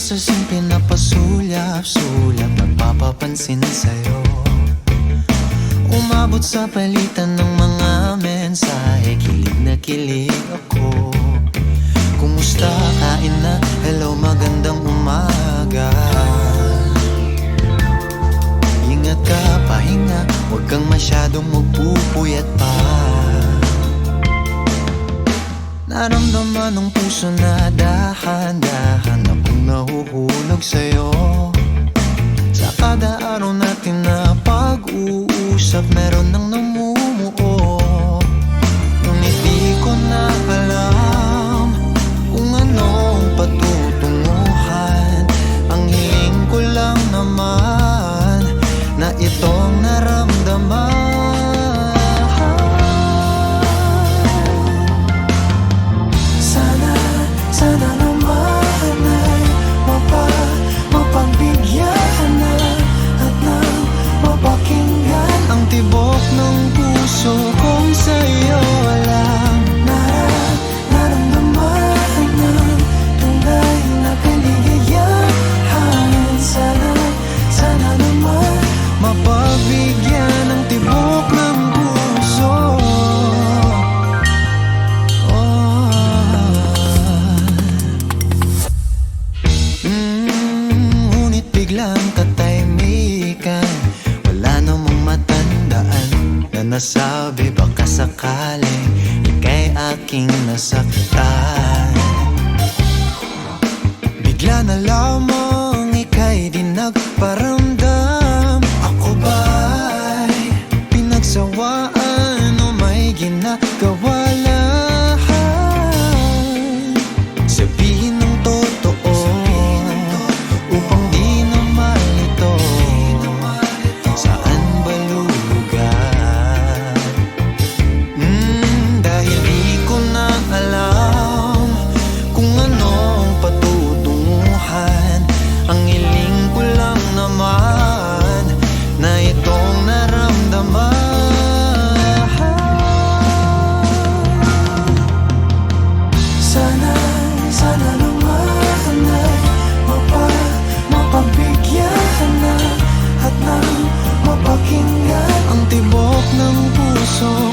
sa simple na pasulyap-sulyap, nagpapapansin sa'yo. Umabot sa palitan ng mga mensahe, kilig na kilig ako. Kumusta, kain na, hello, magandang umaga. Ingat ka, pahinga, huwag kang masyadong magpupuyat pa. Naramdaman ng puso na dahan-dahan akong nahuhulog sa'yo. Sa kada araw natin na pag-uusap, meron nang namumuo. Ngunit di ko na alam kung anong patutunguhan. Ang hiling ko lang naman na itong naramdaman. Sana naman ay mapagbigyan na at nang mapakinggan ang tibok ng puso kong sa'yo lang naramdaman ng tunay na kaligayahan. Sana naman mapagbigyan ang tibok ng puso. Biglang katahimikan, wala namang matandaan na nasabi baka sakaling ika'y aking nasaktan. Bigla na lamang ika'y di nagparamdam. Ako ba'y pinagsawaan o may ginagawa lang? Sabihin ng totoo upang di na malito. Saan ba lulugar? Dahil di ko na alam kung anong patutunguhan. Ang hiling ko lang naman na itong naramdaman. Sana naman ay mapagbigyan na at nang mapakinggan ang tibok ng puso